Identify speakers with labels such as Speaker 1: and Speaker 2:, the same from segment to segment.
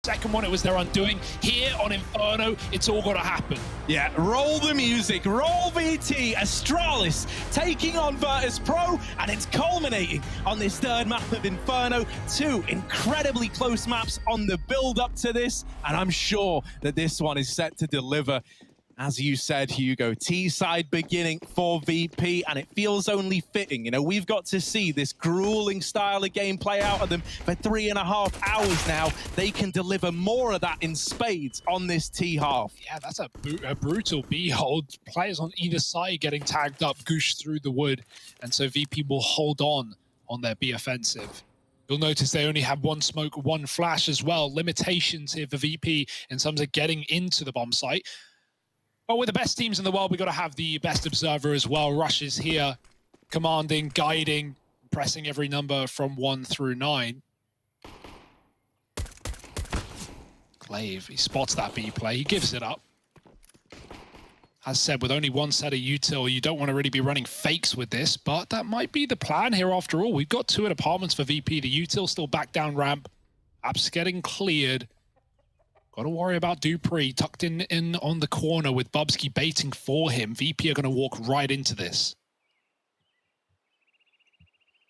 Speaker 1: Second one, it was their undoing. Here on Inferno, it's all got to happen.
Speaker 2: Yeah, roll the music, roll VT, Astralis taking on Virtus.pro, and it's culminating on this third map of Inferno. Two incredibly close maps on the build up to this, and I'm sure that this one is set to deliver. As you said, Hugo, T-side beginning for VP, and it feels only fitting. You know, we've got to see this grueling style of game play out of them for 3.5 hours now. They can deliver more of that in spades on this T-half.
Speaker 1: Yeah, that's a brutal B hold. Players on either side getting tagged up, Goosh through the wood, and so VP will hold on their B offensive. You'll notice they only have one smoke, one flash as well. Limitations here for VP in terms of getting into the bomb site. But with the best teams in the world, we've got to have the best observer as well. Rush is here, commanding, guiding, pressing every number from 1 through 9. Clave, he spots that B play, he gives it up. As said, with only one set of util, you don't want to really be running fakes with this, but that might be the plan here after all. We've got 2 apartments for VP, the util still back down ramp, apps getting cleared. Got to worry about Dupree tucked in on the corner with Bubsky baiting for him. VP are going to walk right into this.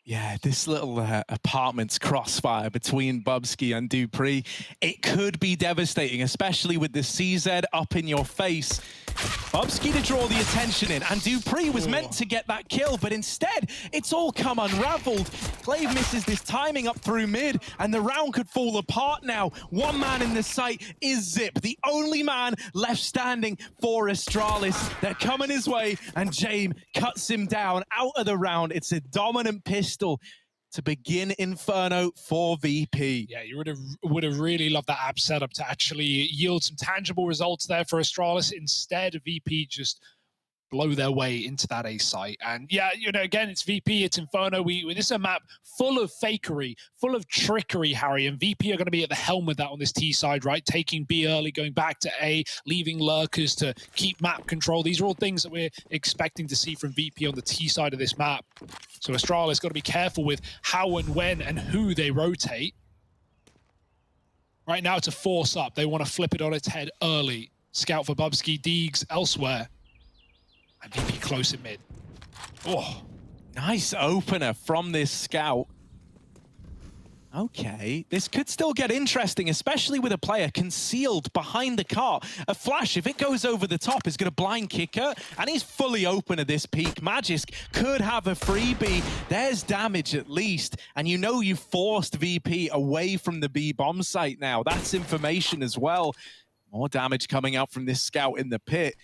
Speaker 2: Yeah, this little apartments crossfire between Bubsky and Dupree, it could be devastating, especially with the CZ up in your face. Bubsky to draw the attention in, and Dupree was meant to get that kill, but instead, it's all come unraveled. Clave misses this timing up through mid, and the round could fall apart now. One man in the site is Zip, the only man left standing for Astralis. They're coming his way, and James cuts him down out of the round. It's a dominant pistol to begin Inferno for VP.
Speaker 1: Yeah, you would have really loved that app setup to actually yield some tangible results there for Astralis. Instead, VP just blow their way into that A site. And yeah, you know, again, it's VP, it's Inferno. This is a map full of fakery, full of trickery, Harry, and VP are going to be at the helm with that on this T side, right? Taking B early, going back to A, leaving lurkers to keep map control. These are all things that we're expecting to see from VP on the T side of this map. So Astralis got to be careful with how and when and who they rotate. Right now it's a force up. They want to flip it on its head early. Scout for Bubsky, Deegs elsewhere. And VP close in mid. Oh,
Speaker 2: nice opener from this scout. Okay, this could still get interesting, especially with a player concealed behind the car. A flash, if it goes over the top, is going to blind kicker, and he's fully open at this peak. Magisk could have a freebie. There's damage at least, and you know you forced VP away from the B bomb site now. That's information as well. More damage coming out from this scout in the pit.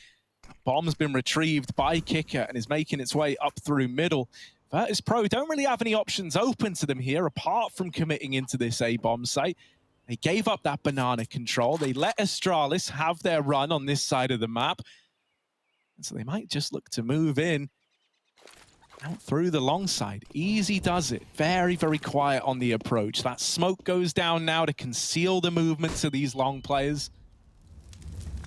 Speaker 2: Bomb's been retrieved by Kicker and is making its way up through middle. Virtus.pro don't really have any options open to them here apart from committing into this A-bomb site. They gave up that banana control. They let Astralis have their run on this side of the map. And so they might just look to move in out through the long side. Easy does it. Very, very quiet on the approach. That smoke goes down now to conceal the movements of these long players.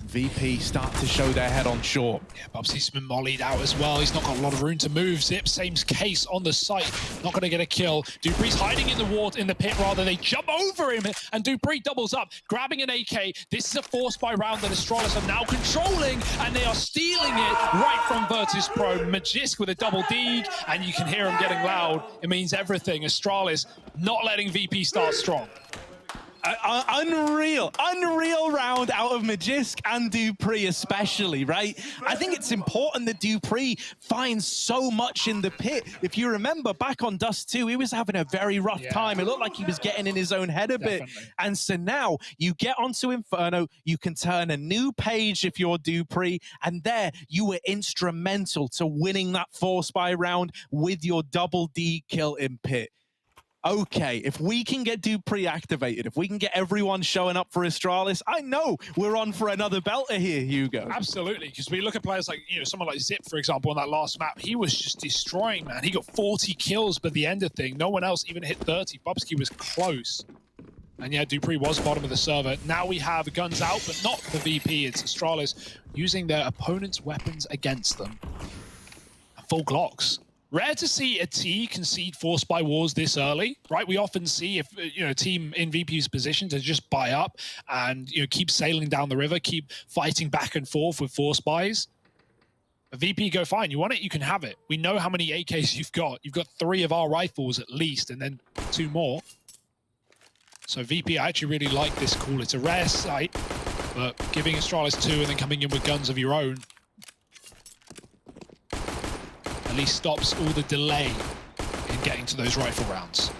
Speaker 2: VP start to show their head on shore.
Speaker 1: Yeah, Bubsy's been mollied out as well. He's not got a lot of room to move. Zip, same case on the site. Not going to get a kill. Dupree's hiding in the water, in the pit rather. They jump over him, and Dupree doubles up, grabbing an AK. This is a force by round that Astralis are now controlling, and they are stealing it right from Virtus.pro. Magisk with a double dig, and you can hear him getting loud. It means everything. Astralis not letting VP start strong.
Speaker 2: Unreal round out of Magisk and Dupree especially, right? I think it's important that Dupree finds so much in the pit. If you remember back on Dust 2, he was having a very rough time. It looked like he was getting in his own head a bit. And so now you get onto Inferno, you can turn a new page if you're Dupree, and there you were instrumental to winning that force buy round with your double D kill in pit. Okay, if we can get Dupree activated, if we can get everyone showing up for Astralis, I know we're on for another belter here, Hugo.
Speaker 1: Absolutely, because we look at players like, you know, someone like Zip, for example, on that last map, he was just destroying, man. He got 40 kills by the end of thing. No one else even hit 30. Bubsky was close. And yeah, Dupree was bottom of the server. Now we have guns out, but not for VP. It's Astralis using their opponent's weapons against them. Full Glocks. Rare to see a T concede force by wars this early, right? We often see if a team in VP's position to just buy up and keep sailing down the river, keep fighting back and forth with force buys. A VP go, fine, you want it, you can have it. We know how many AKs you've got. You've got 3 of our rifles at least, and then 2 more. So VP, I actually really like this call. It's a rare sight, but giving Astralis 2 and then coming in with guns of your own at least stops all the delay in getting to those rifle rounds.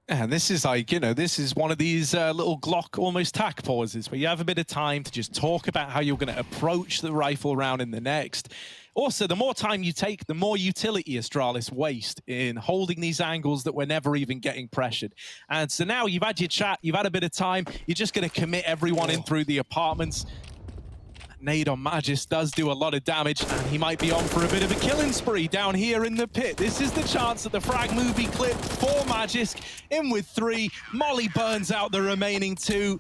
Speaker 2: And this is like, this is one of these little Glock almost tack pauses where you have a bit of time to just talk about how you're going to approach the rifle round in the next. Also, the more time you take, the more utility Astralis waste in holding these angles that we're never even getting pressured. And so now you've had your chat, you've had a bit of time, you're just going to commit everyone in through the apartments. Nade on Magis does do a lot of damage, and he might be on for a bit of a killing spree down here in the pit. This is the chance that the frag movie clip for Magisk. In with 3, Molly burns out the remaining 2.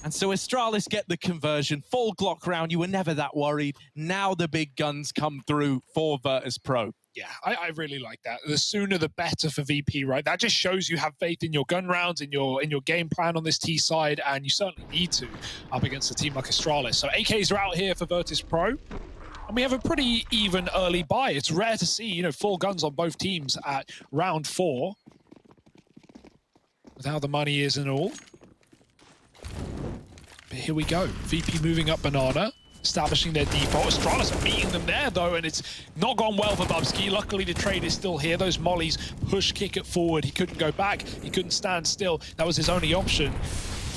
Speaker 2: And so Astralis get the conversion, full Glock round. You were never that worried. Now the big guns come through for Virtus.pro.
Speaker 1: Yeah, I really like that. The sooner the better for VP, right? That just shows you have faith in your gun rounds, in your game plan on this T side, and you certainly need to up against a team like Astralis. So AKs are out here for Virtus.pro, and we have a pretty even early buy. It's rare to see, full guns on both teams at round 4. With how the money is and all. But here we go. VP moving up Banana, establishing their default. Astralis are meeting them there, though, and it's not gone well for Bubsky. Luckily, the trade is still here. Those mollies push kick it forward. He couldn't go back. He couldn't stand still. That was his only option.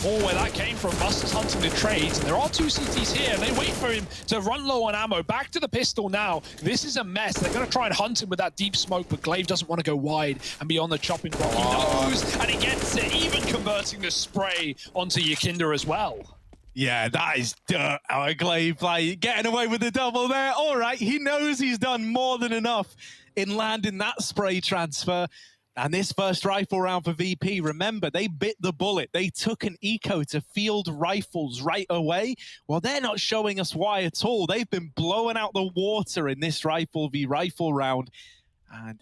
Speaker 1: Or where that came from, Buster's hunting the trades. And there are 2 CTs here, and they wait for him to run low on ammo. Back to the pistol now. This is a mess. They're going to try and hunt him with that deep smoke, but Glaive doesn't want to go wide and be on the chopping block. He knows, and he gets it, even converting the spray onto Yakinda as well.
Speaker 2: Yeah, that is dirt. Our Glaive like getting away with the double there. All right, he knows he's done more than enough in landing that spray transfer. And this first rifle round for VP, remember, they bit the bullet. They took an eco to field rifles right away. Well, they're not showing us why at all. They've been blowing out the water in this rifle v rifle round. And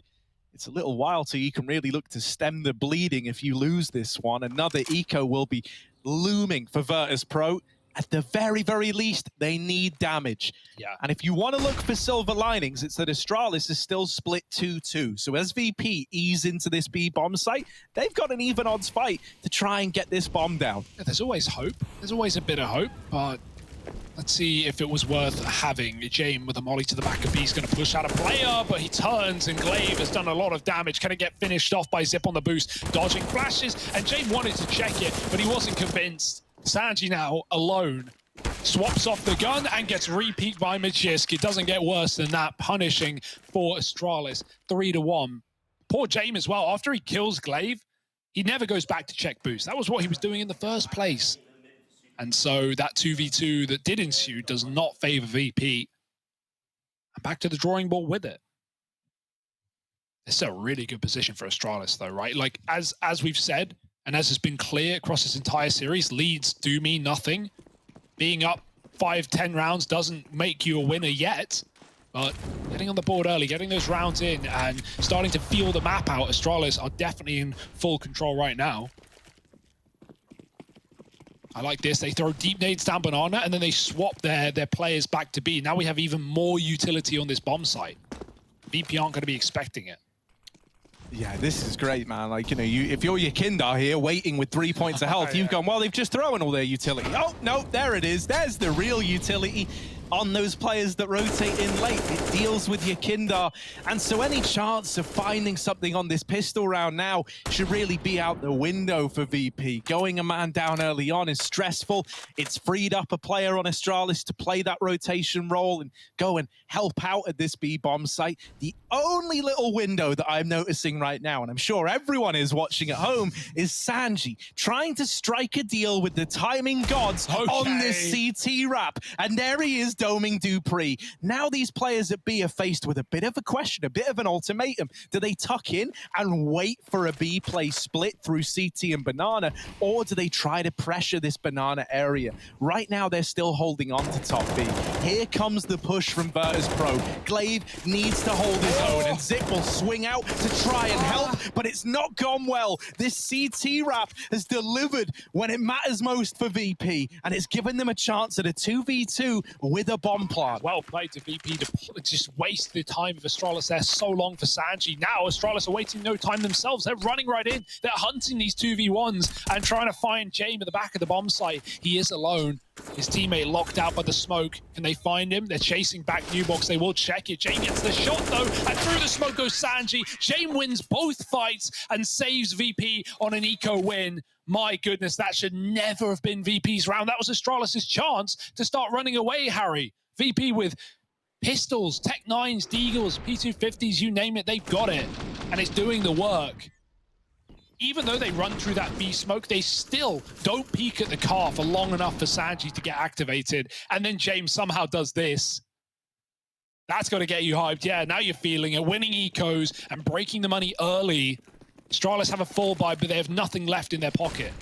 Speaker 2: it's a little while till you can really look to stem the bleeding if you lose this one. Another eco will be looming for Virtus.pro. At the very, very least, they need damage.
Speaker 1: Yeah.
Speaker 2: And if you want to look for silver linings, it's that Astralis is still split 2-2. So as VP ease into this B bomb site, they've got an even odds fight to try and get this bomb down.
Speaker 1: Yeah, there's always hope. There's always a bit of hope, but let's see if it was worth having. Jame with a molly to the back of B is going to push out a player, but he turns, and Glaive has done a lot of damage. Can it get finished off by Zip on the boost? Dodging flashes, and Jame wanted to check it, but he wasn't convinced. Sanji now alone swaps off the gun and gets repeat by Magisk. It doesn't get worse than that, punishing for Astralis 3-1. Poor Jame as well. After he kills Glaive, he never goes back to check boost. That was what he was doing in the first place. And so that 2v2 that did ensue does not favor VP. And back to the drawing board with it. It's a really good position for Astralis though, right? Like as we've said, and as has been clear across this entire series, leads do mean nothing. Being up 5-10 rounds doesn't make you a winner yet, but getting on the board early, getting those rounds in, and starting to feel the map out, Astralis are definitely in full control right now. I like this. They throw deep nades down Banana, and then they swap their players back to B. Now we have even more utility on this bomb site. VP aren't going to be expecting it.
Speaker 2: Yeah, this is great, man. Like, if you're Yakinda here waiting with 3 points of health, you've gone, well, they've just thrown all their utility. Oh, no, there it is. There's the real utility on those players that rotate in late. It deals with Yakinda. And so any chance of finding something on this pistol round now should really be out the window for VP. Going a man down early on is stressful. It's freed up a player on Astralis to play that rotation role and go and help out at this B-bomb site. The only little window that I'm noticing right now, and I'm sure everyone is watching at home, is Sanji trying to strike a deal with the timing gods on this CT wrap. And there he is is doming Dupree. Now these players at B are faced with a bit of a question, a bit of an ultimatum. Do they tuck in and wait for a B play split through CT and Banana, or do they try to pressure this Banana area? Right now, they're still holding on to top B. Here comes the push from Virtus.pro. Glaive needs to hold his own, and Zip will swing out to try and help, but it's not gone well. This CT wrap has delivered when it matters most for VP, and it's given them a chance at a 2v2 with a bomb plant.
Speaker 1: Well played to VP to just waste the time of Astralis there so long for Sanji. Now Astralis are wasting no time themselves. They're running right in. They're hunting these 2v1s and trying to find James at the back of the bomb site. He is alone. His teammate locked out by the smoke. Can they find him? They're chasing back Nubox. They will check it. James gets the shot though, and through the smoke goes Sanji. James wins both fights and saves VP on an eco win. My goodness, that should never have been VP's round. That was Astralis' chance to start running away, Harry. VP with pistols, Tech 9s, Deagles, P250s, you name it, they've got it. And it's doing the work. Even though they run through that B smoke, they still don't peek at the car for long enough for Sanji to get activated. And then James somehow does this. That's got to get you hyped. Yeah, now you're feeling it. Winning ecos and breaking the money early. Astralis have a full buy, but they have nothing left in their pocket.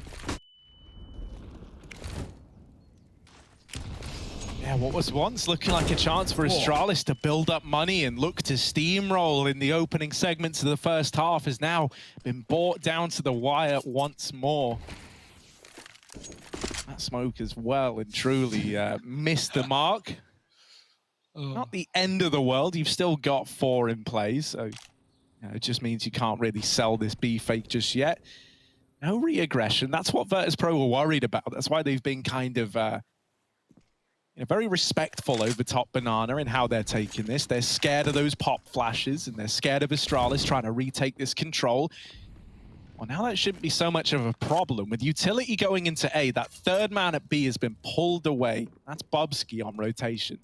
Speaker 2: Yeah, what was once looking like a chance for Astralis to build up money and look to steamroll in the opening segments of the first half has now been brought down to the wire once more. That smoke has well and truly missed the mark. Not the end of the world. You've still got 4 in play, so it just means you can't really sell this B fake just yet. No re-aggression. That's what Virtus.pro were worried about. That's why they've been kind of very respectful over top Banana in how they're taking this. They're scared of those pop flashes, and they're scared of Astralis trying to retake this control. Well, now that shouldn't be so much of a problem. With utility going into A, that third man at B has been pulled away. That's Bubsky on rotation.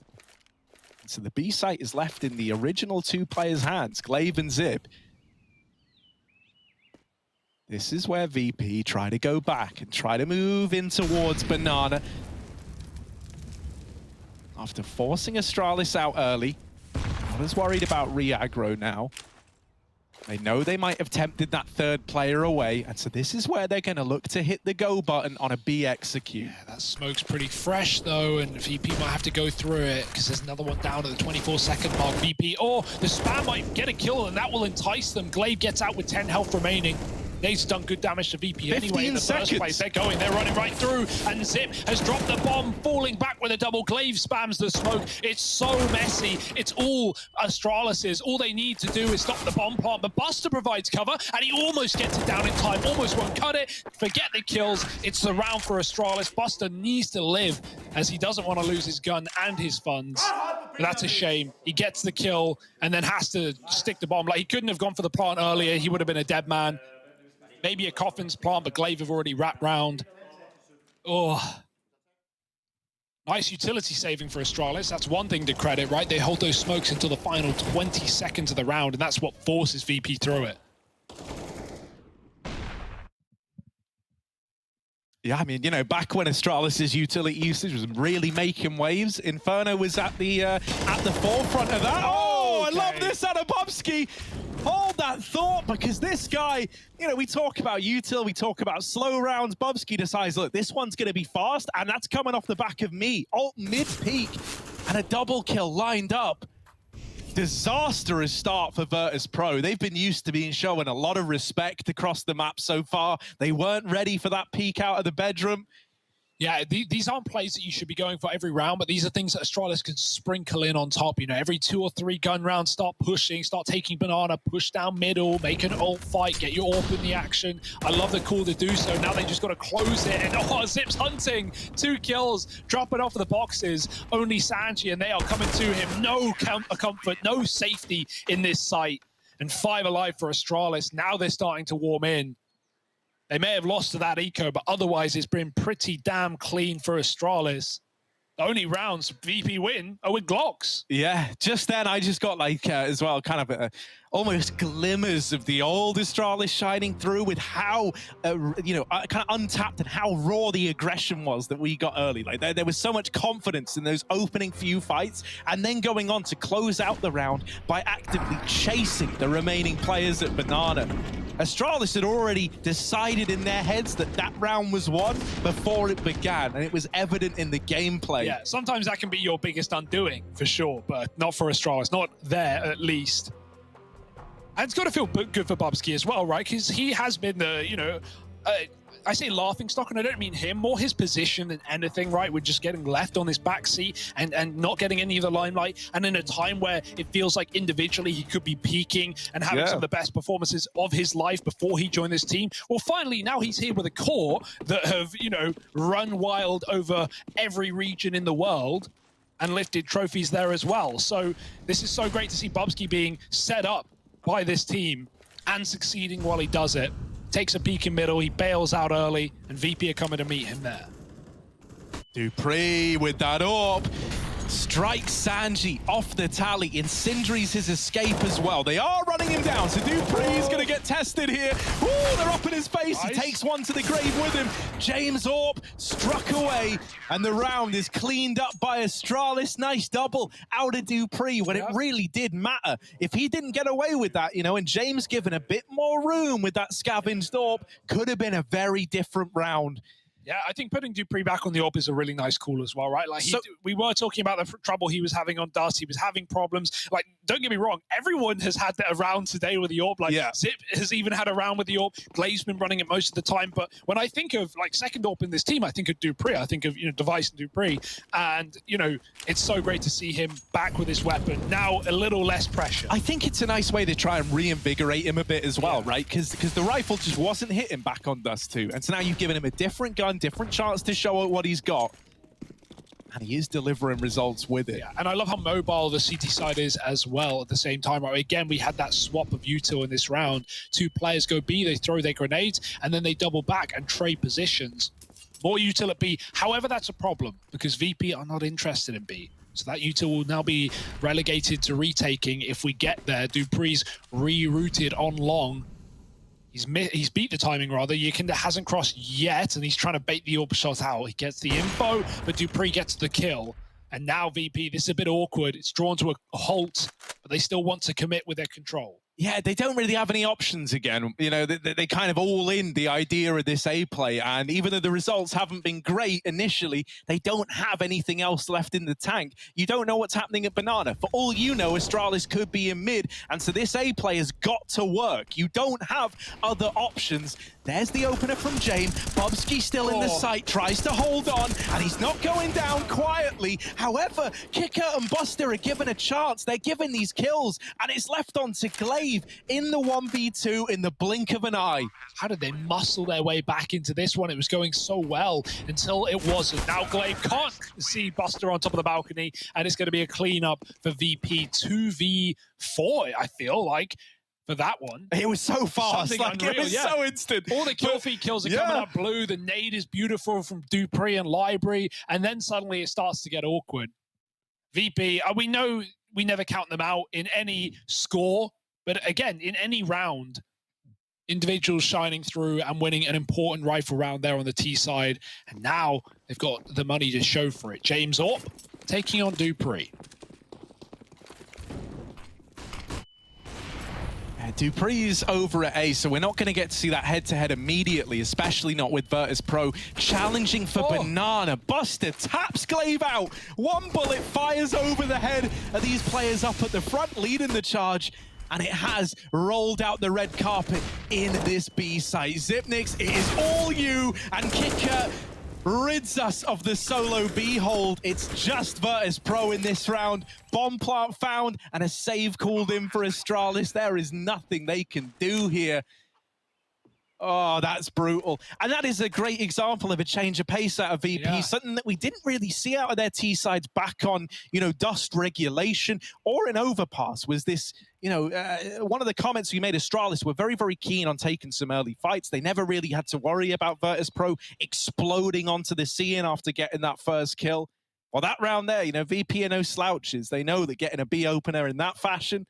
Speaker 2: So the B site is left in the original 2 players' hands, Glaive and Zip. This is where VP try to go back and try to move in towards Banana. After forcing Astralis out early, not as worried about re-aggro now. They know they might have tempted that third player away, and so this is where they're going to look to hit the go button on a B execute.
Speaker 1: Yeah, that smoke's pretty fresh though, and VP might have to go through it because there's another one down at the 24-second mark. VP, or the spam might get a kill, and that will entice them. Glaive gets out with 10 health remaining. They've done good damage to VP anyway in the first place. They're going, they're running right through, and Zip has dropped the bomb, falling back with a double. Glaive spams the smoke. It's so messy. It's all Astralis's. All they need to do is stop the bomb plant, but Buster provides cover, and he almost gets it down in time, almost won't cut it. Forget the kills. It's the round for Astralis. Buster needs to live, as he doesn't want to lose his gun and his funds. But that's a shame. He gets the kill, and then has to stick the bomb. Like, he couldn't have gone for the plant earlier. He would have been a dead man. Maybe a Coffin's plant, but Glaive have already wrapped round. Oh. Nice utility saving for Astralis. That's one thing to credit, right? They hold those smokes until the final 20 seconds of the round, and that's what forces VP through it.
Speaker 2: Yeah, I mean, back when Astralis' utility usage was really making waves, Inferno was at the forefront of that. Oh, okay. I love this out of Bubsky. Hold that thought, because this guy, we talk about util, we talk about slow rounds. Bubsky decides, look, this one's going to be fast, and that's coming off the back of me. Ult mid-peak, and a double kill lined up. Disastrous start for Virtus.pro. They've been used to being shown a lot of respect across the map so far. They weren't ready for that peek out of the bedroom.
Speaker 1: Yeah, these aren't plays that you should be going for every round, but these are things that Astralis can sprinkle in on top. Every 2 or 3 gun rounds, start pushing, start taking Banana, push down middle, make an ult fight, get your AWP in the action. I love the call to do so. Now they just got to close it, and Zip's hunting. 2 kills, dropping off of the boxes. Only Sanji, and they are coming to him. No comfort, no safety in this site. And 5 alive for Astralis. Now they're starting to warm in. They may have lost to that eco, but otherwise it's been pretty damn clean for Astralis. The only rounds VP win are with Glocks.
Speaker 2: Yeah, just then I just got like as well kind of almost glimmers of the old Astralis shining through with how you know, kind of untapped and how raw the aggression was that we got early. Like there was so much confidence in those opening few fights, and then going on to close out the round by actively chasing the remaining players at Banana. Astralis had already decided in their heads that that round was won before it began, and it was evident in the gameplay.
Speaker 1: Yeah, sometimes that can be your biggest undoing, for sure, but not for Astralis, not there at least. And it's got to feel good for Bubsky as well, right? Because he has been the, you know, I say laughing stock, and I don't mean him, more his position than anything, right? We're just getting left on this back seat and not getting any of the limelight. And in a time where it feels like individually he could be peaking and having some of the best performances of his life before he joined this team. Well, finally, now he's here with a core that have, you know, run wild over every region in the world and lifted trophies there as well. So this is so great to see Bubsky being set up by this team and succeeding while he does it. Takes a peek in middle, he bails out early, and VP are coming to meet him there.
Speaker 2: dupreeh with that up. Strikes Sanji off the tally, incendiaries his escape as well. They are running him down, so dupreeh is going to get tested here. Ooh, they're up in his face. Nice. He takes one to the grave with him. James Orp struck away, and the round is cleaned up by Astralis. Nice double out of dupreeh when it really did matter. If he didn't get away with that, you know, and James given a bit more room with that scavenged Orp, could have been a very different round.
Speaker 1: Yeah, I think putting dupreeh back on the AWP is a really nice call as well, right? Like, we were talking about the trouble he was having on Dust. He was having problems. Like, don't get me wrong, everyone has had a round today with the AWP. Like, Zip has even had a round with the AWP. Glave's been running it most of the time. But when I think of, like, second AWP in this team, I think of dupreeh. I think of, you know, Device and dupreeh. And, you know, it's so great to see him back with his weapon. Now, a little less pressure.
Speaker 2: I think it's a nice way to try and reinvigorate him a bit as well, right? Because the rifle just wasn't hitting back on Dust 2. And so now you've given him a different gun, different chance to show what he's got, and he is delivering results with it.
Speaker 1: Yeah, and I love how mobile the CT side is as well at the same time. Right? Again, we had that swap of util in this round. Two players go B, they throw their grenades, and then they double back and trade positions. More util at B. However, that's a problem because VP are not interested in B. So that util will now be relegated to retaking if we get there. dupreeh's rerouted on long. He's beat the timing, rather. Yikinda hasn't crossed yet, and he's trying to bait the AWP shot out. He gets the info, but dupreeh gets the kill. And now VP, this is a bit awkward. It's drawn to a halt, but they still want to commit with their control.
Speaker 2: Yeah, they don't really have any options again. You know, they kind of all in the idea of this A play, and even though the results haven't been great initially, they don't have anything else left in the tank. You don't know what's happening at Banana. For all you know, Astralis could be in mid, and so this A play has got to work. You don't have other options. There's the opener from James. Bubsky still in the sight, tries to hold on, and he's not going down quietly. However, Kicker and Buster are given a chance. They're given these kills, and it's left on to Glaive in the 1v2 in the blink of an eye.
Speaker 1: How did they muscle their way back into this one? It was going so well until it wasn't. Now Glaive can't see Buster on top of the balcony, and it's going to be a cleanup for VP 2v4, I feel like. For that one.
Speaker 2: It was so fast, like, it was so instant.
Speaker 1: All the kill feed kills are coming up blue, the nade is beautiful from dupreeh and Library, and then suddenly it starts to get awkward. VP, we know we never count them out in any score, but again, in any round, individuals shining through and winning an important rifle round there on the T side, and now they've got the money to show for it. James Orp taking on dupreeh.
Speaker 2: dupreeh's over at A, so we're not going to get to see that head-to-head immediately, especially not with Virtus.pro. Challenging for Banana. Buster taps Glaive out. One bullet fires over the head of these players up at the front, leading the charge. And it has rolled out the red carpet in this B site. Zipnix, it is all you, and Kicker rids us of the solo B hold. It's just Virtus.pro in this round. Bomb plant found and a save called in for Astralis. There is nothing they can do here. Oh, that's brutal. And that is a great example of a change of pace out of VP, something that we didn't really see out of their T-sides back on, you know, dust regulation or an overpass. Was this, you know, one of the comments we made, Astralis were very, very keen on taking some early fights. They never really had to worry about Virtus.pro exploding onto the scene after getting that first kill. Well, that round there, you know, VP are no slouches. They know that getting a B opener in that fashion,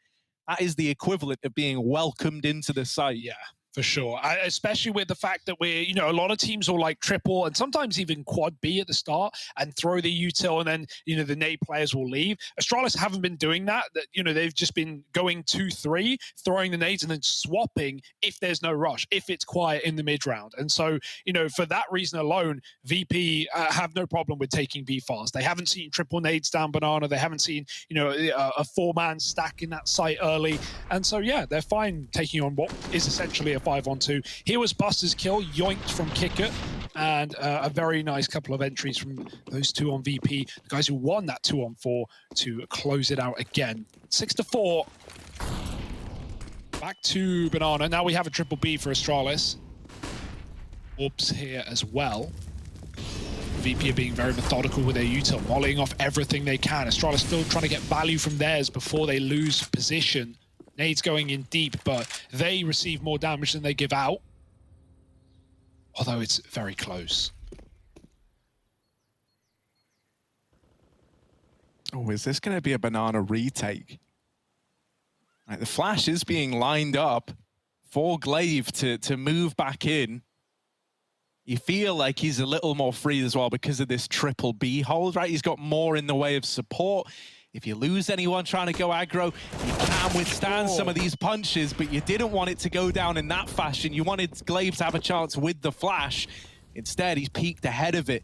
Speaker 2: that is the equivalent of being welcomed into the site.
Speaker 1: Yeah, for sure. Especially with the fact that we're, you know, a lot of teams will like triple and sometimes even quad B at the start and throw the util, and then, you know, the nade players will leave. Astralis haven't been doing that. You know, they've just been going 2-3, throwing the nades and then swapping if there's no rush, if it's quiet in the mid round. And so, you know, for that reason alone, VP have no problem with taking B fast. They haven't seen triple nades down Banana. They haven't seen, you know, a 4-man stack in that site early. And so, yeah, they're fine taking on what is essentially a 5-on-2. Here was Buster's kill, yoinked from Kicker, and a very nice couple of entries from those two on VP. The guys who won that 2-on-4 to close it out again. 6-4. Back to Banana. Now we have a triple B for Astralis. Orbs here as well. VP are being very methodical with their util, volleying off everything they can. Astralis still trying to get value from theirs before they lose position. Nades going in deep, but they receive more damage than they give out. Although it's very close.
Speaker 2: Oh, is this going to be a Banana retake? Like, the flash is being lined up for Glaive to move back in. You feel like he's a little more free as well because of this triple B hold, right? He's got more in the way of support. If you lose anyone trying to go aggro, you can withstand some of these punches, but you didn't want it to go down in that fashion. You wanted Glaive to have a chance with the flash. Instead, he's peeked ahead of it.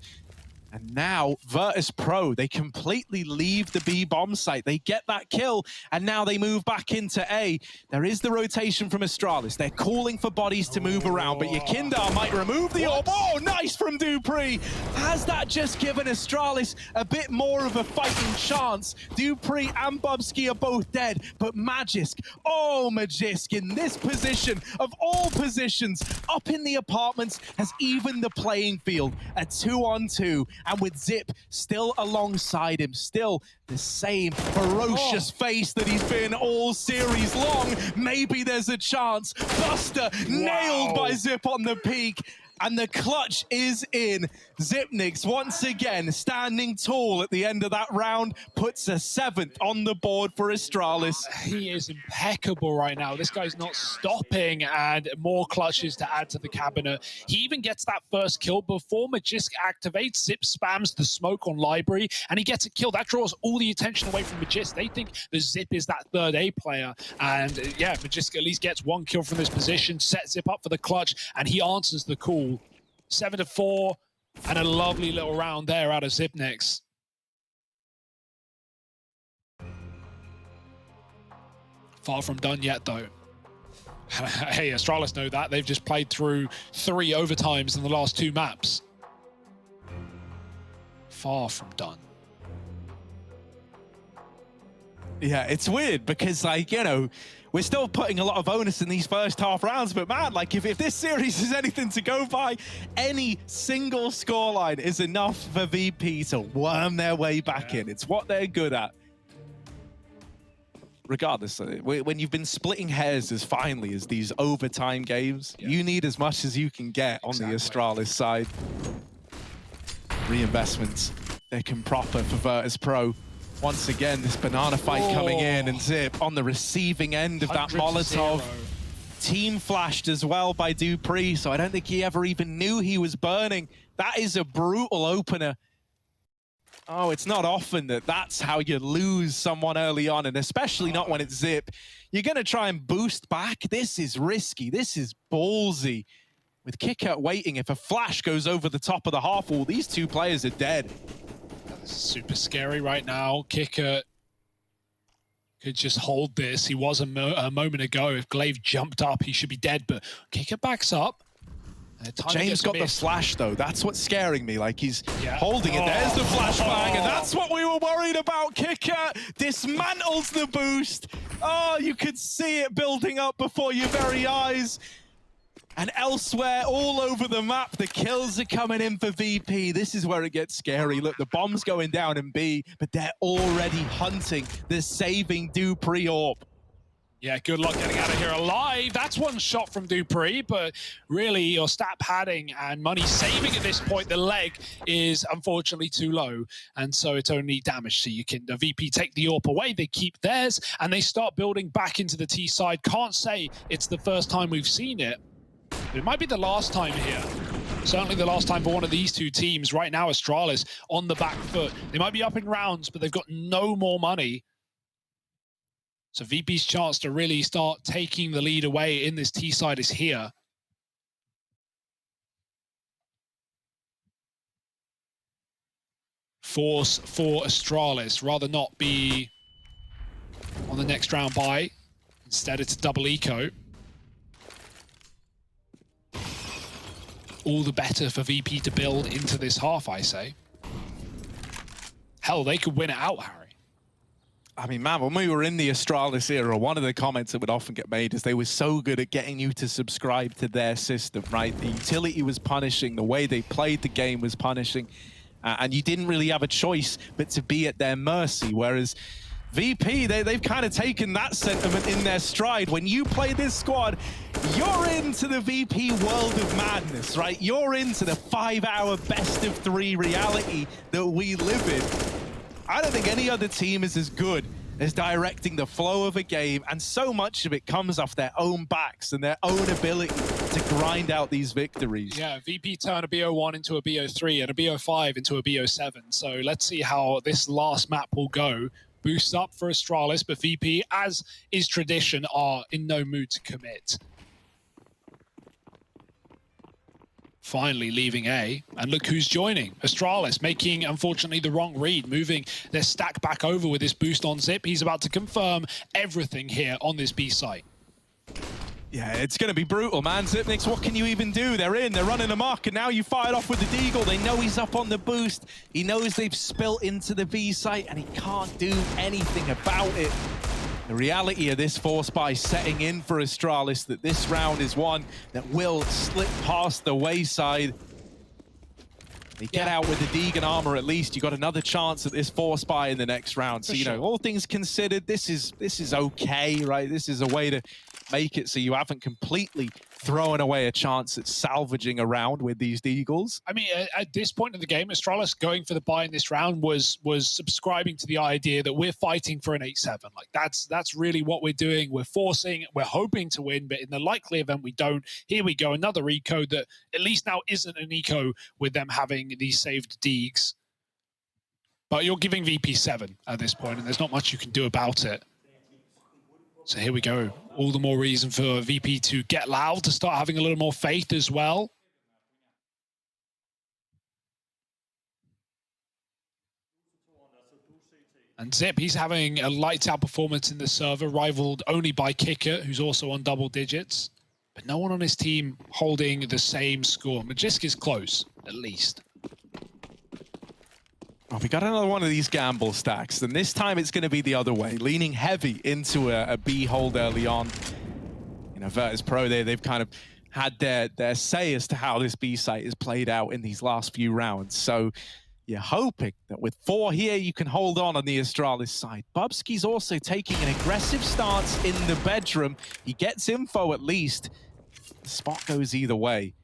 Speaker 2: And now, Virtus.pro, they completely leave the B bomb site. They get that kill, and now they move back into A. There is the rotation from Astralis. They're calling for bodies to move around, but Yakindar might remove the orb. Oh, nice from Dupree! Has that just given Astralis a bit more of a fighting chance? Dupree and Bubsky are both dead, but Magisk, oh, Magisk, in this position, of all positions, up in the apartments, has evened the playing field. A 2-on-2. And with Zip still alongside him, still the same ferocious face that he's been all series long. Maybe there's a chance. Buster nailed by Zip on the peak. And the clutch is in. Zipnix once again standing tall at the end of that round, puts a 7th on the board for Astralis.
Speaker 1: He is impeccable right now. This guy's not stopping, and more clutches to add to the cabinet. He even gets that first kill before Magisk activates. Zip spams the smoke on Library, and he gets a kill. That draws all the attention away from Magisk. They think the Zip is that third A player, and yeah, Magisk at least gets one kill from this position, sets Zip up for the clutch, and he answers the call. 7-4, and a lovely little round there out of Zipnix. Far from done yet, though. Hey, Astralis know that. They've just played through 3 overtimes in the last 2 maps. Far from done.
Speaker 2: Yeah, it's weird because, like, you know, we're still putting a lot of onus in these first half rounds, but man, like, if this series is anything to go by, any single scoreline is enough for VP to worm their way back in. It's what they're good at. Regardless, when you've been splitting hairs as finely as these overtime games, you need as much as you can get on the Astralis side. Reinvestments, looking proper for Virtus.pro. Once again, this Banana fight coming in, and Zip on the receiving end of that Molotov. Team flashed as well by Dupree, so I don't think he ever even knew he was burning. That is a brutal opener. Oh, it's not often that that's how you lose someone early on, and especially not when it's Zip. You're going to try and boost back. This is risky. This is ballsy. With Kicker waiting, if a flash goes over the top of the half wall, these 2 players are dead.
Speaker 1: Super scary right now. Kicker could just hold this. He was a moment ago. If Glaive jumped up, he should be dead, but Kicker backs up.
Speaker 2: James got the flash, though. That's what's scaring me. Like, he's holding it. There's the flashbang, and that's what we were worried about. Kicker dismantles the boost. Oh, you could see it building up before your very eyes. And elsewhere, all over the map, the kills are coming in for VP. This is where it gets scary. Look, the bomb's going down in B, but they're already hunting the saving Dupree orb.
Speaker 1: Yeah, good luck getting out of here alive. That's one shot from Dupree, but really your stat padding and money saving at this point, the leg is unfortunately too low, and so it's only damage. So you can, the VP take the AWP away, they keep theirs, and they start building back into the T side. Can't say it's the first time we've seen it, but it might be the last time here. Certainly the last time for one of these two teams. Right now, Astralis on the back foot. They might be up in rounds, but they've got no more money. So VP's chance to really start taking the lead away in this T side is here. Force for Astralis. Rather not be on the next round bye. Instead, it's a double eco. All the better for VP to build into this half, I say. Hell, they could win it out, Harry.
Speaker 2: I mean, man, when we were in the Astralis era, one of the comments that would often get made is they were so good at getting you to subscribe to their system, right? The utility was punishing, the way they played the game was punishing, and you didn't really have a choice but to be at their mercy, whereas VP, they've kind of taken that sentiment in their stride. When you play this squad, you're into the VP world of madness, right? You're into the 5-hour best-of-3 reality that we live in. I don't think any other team is as good as directing the flow of a game, and so much of it comes off their own backs and their own ability to grind out these victories.
Speaker 1: Yeah, VP turn a BO1 into a BO3 and a BO5 into a BO7. So let's see how this last map will go. Boost up for Astralis, but VP, as is tradition, are in no mood to commit. Finally leaving A, and look who's joining. Astralis making, unfortunately, the wrong read, moving their stack back over with this boost on Zip. He's about to confirm everything here on this B site.
Speaker 2: Yeah, it's going to be brutal, man. Zipnix, what can you even do? They're in, they're running amok, and now you fired off with the Deagle. They know he's up on the boost. He knows they've spilt into the B site, and he can't do anything about it. The reality of this force buy setting in for Astralis, that this round is one that will slip past the wayside. They get out with the Deegan armor at least. You got another chance at this force buy in the next round. So, you know, all things considered, this is okay, right? This is a way to make it so you haven't completely thrown away a chance at salvaging a round with these Deagles.
Speaker 1: I mean, at this point in the game, Astralis going for the buy in this round was subscribing to the idea that we're fighting for an 8-7. Like that's really what we're doing. We're forcing, we're hoping to win, but in the likely event we don't, here we go, another eco that at least now isn't an eco with them having these saved Deegs. But you're giving VP 7 at this point, and there's not much you can do about it. So here we go. All the more reason for VP to get loud, to start having a little more faith as well. And Zip, he's having a lights out performance in the server, rivaled only by Kicker, who's also on double digits. But no one on his team holding the same score. Magisk is close, at least.
Speaker 2: Well, we got another one of these gamble stacks, and this time it's going to be the other way, leaning heavy into a B hold early on. You know, Virtus.pro, they've kind of had their say as to how this B site is played out in these last few rounds. So you're hoping that with 4 here, you can hold on the Astralis side. Bubsky's also taking an aggressive stance in the bedroom. He gets info at least. The spot goes either way.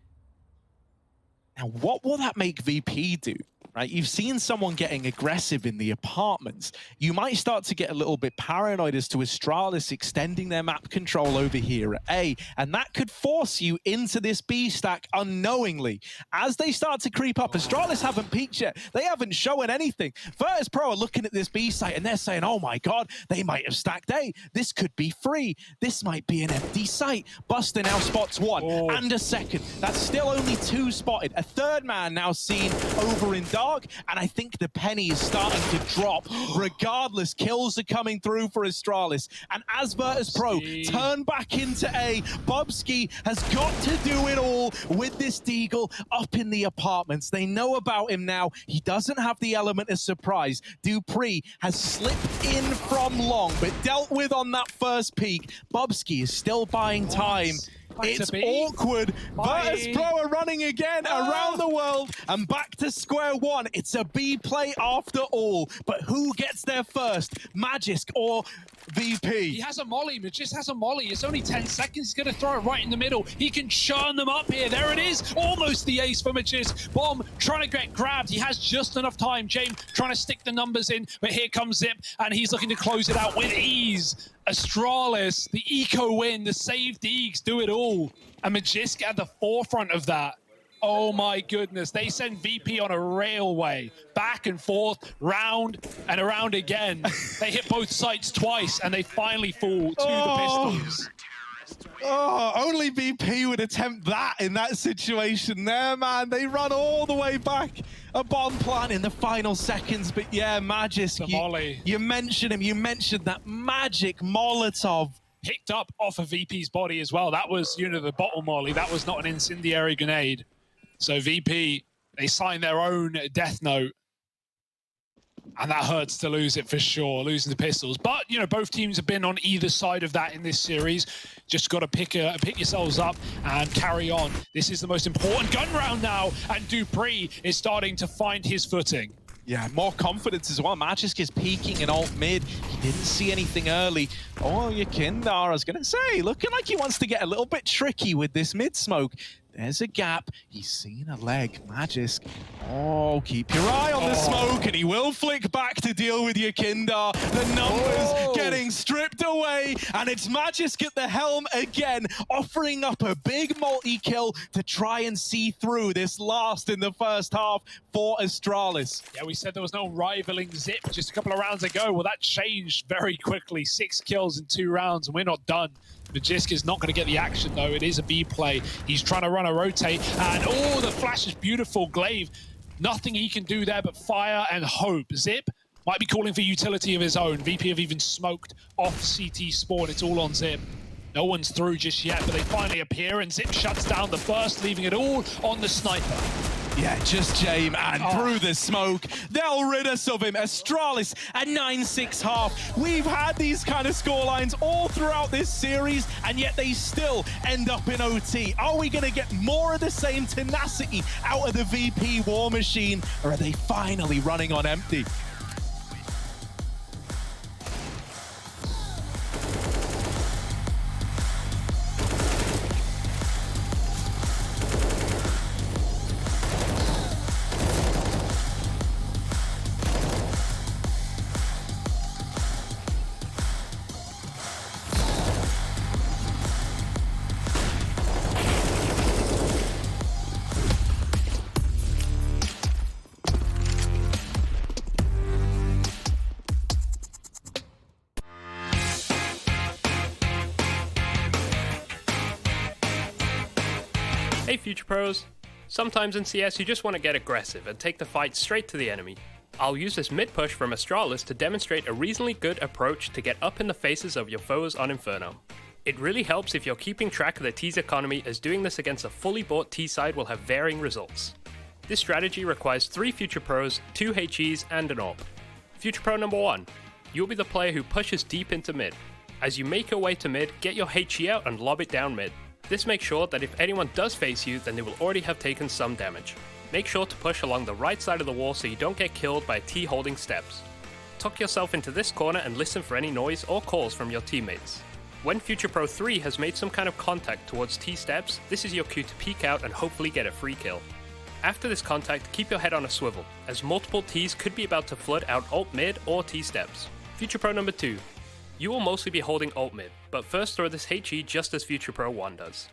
Speaker 2: Now, what will that make VP do? Right, you've seen someone getting aggressive in the apartments. You might start to get a little bit paranoid as to Astralis extending their map control over here at A, and that could force you into this B stack unknowingly. As they start to creep up, Astralis haven't peaked yet. They haven't shown anything. Virtus.pro are looking at this B site and they're saying, oh my God, they might have stacked A. This could be free. This might be an empty site. Buster now spots 1 and a second. That's still only 2 spotted. A third man now seen over in dark, and I think the penny is starting to drop. Regardless, kills are coming through for Astralis. And as Virtus.pro turn back into A, Bubsky has got to do it all with this Deagle up in the apartments. They know about him now. He doesn't have the element of surprise. Dupree has slipped in from long, but dealt with on that first peek. Bubsky is still buying time. It's awkward. Virtus.pro are running again around the world and back to square one. It's a B play after all. But who gets there first? Magisk or VP.
Speaker 1: He has a molly. Magist has a molly. It's only 10 seconds. He's going to throw it right in the middle. He can churn them up here. There it is. Almost the ace for Magist. Bomb trying to get grabbed. He has just enough time. James trying to stick the numbers in, but here comes Zip, and he's looking to close it out with ease. Astralis, the eco win, the save deeks, do it all. And Magist at the forefront of that. Oh my goodness, they send VP on a railway, back and forth, round and around again. They hit both sites twice and they finally fall to the pistols.
Speaker 2: Oh, only VP would attempt that in that situation there, man. They run all the way back. A bomb plant in the final seconds, but yeah, Magist, you mentioned him, you mentioned that magic Molotov.
Speaker 1: Picked up off of VP's body as well. That was, the bottle molly. That was not an incendiary grenade. So VP, they signed their own death note. And that hurts to lose it for sure, losing the pistols. But, both teams have been on either side of that in this series. Just got to pick yourselves up and carry on. This is the most important gun round now, and Dupree is starting to find his footing.
Speaker 2: Yeah, more confidence as well. Magisk is peeking in alt mid. He didn't see anything early. Oh, Yakindar, I was going to say, looking like he wants to get a little bit tricky with this mid smoke. There's a gap. He's seen a leg. Magisk. Oh, keep your eye on the smoke, and he will flick back to deal with Yakindar. The numbers getting stripped away, and it's Magisk at the helm again, offering up a big multi-kill to try and see through this last in the first half for Astralis.
Speaker 1: Yeah, we said there was no rivaling Zip just a couple of rounds ago. Well, that changed very quickly. 6 kills in 2 rounds, and we're not done. Magisk is not going to get the action, though. It is a B play. He's trying to run a rotate, and the flash is beautiful. Glaive, nothing he can do there but fire and hope. Zip might be calling for utility of his own. VP have even smoked off CT spawn. It's all on Zip. No one's through just yet, but they finally appear, and Zip shuts down the burst, leaving it all on the sniper.
Speaker 2: Yeah, just Jame, and through the smoke, they'll rid us of him. Astralis at 9-6 half. We've had these kind of scorelines all throughout this series, and yet they still end up in OT. Are we going to get more of the same tenacity out of the VP War Machine, or are they finally running on empty?
Speaker 3: Hey Future Pros, sometimes in CS you just want to get aggressive and take the fight straight to the enemy. I'll use this mid push from Astralis to demonstrate a reasonably good approach to get up in the faces of your foes on Inferno. It really helps if you're keeping track of the T's economy, as doing this against a fully bought T side will have varying results. This strategy requires 3 Future Pros, 2 HEs and an AWP. Future Pro number 1, you'll be the player who pushes deep into mid. As you make your way to mid, get your HE out and lob it down mid. This makes sure that if anyone does face you, then they will already have taken some damage. Make sure to push along the right side of the wall so you don't get killed by a T holding steps. Tuck yourself into this corner and listen for any noise or calls from your teammates. When Future Pro 3 has made some kind of contact towards T steps, this is your cue to peek out and hopefully get a free kill. After this contact, keep your head on a swivel, as multiple Ts could be about to flood out alt mid or T steps. Future Pro number 2. You will mostly be holding alt mid, but first throw this HE just as Future Pro 1 does.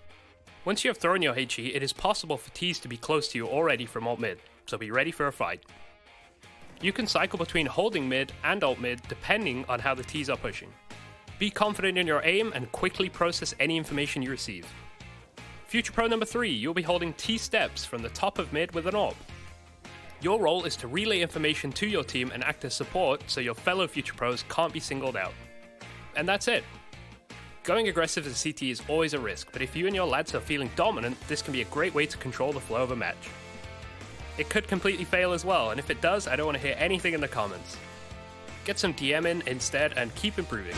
Speaker 3: Once you have thrown your HE, it is possible for Ts to be close to you already from alt mid, so be ready for a fight. You can cycle between holding mid and alt mid depending on how the Ts are pushing. Be confident in your aim and quickly process any information you receive. Future Pro number 3, you'll be holding T steps from the top of mid with an AWP. Your role is to relay information to your team and act as support so your fellow Future Pros can't be singled out. And that's it. Going aggressive as a CT is always a risk, but if you and your lads are feeling dominant, this can be a great way to control the flow of a match. It could completely fail as well, and if it does, I don't want to hear anything in the comments. Get some DM in instead and keep improving.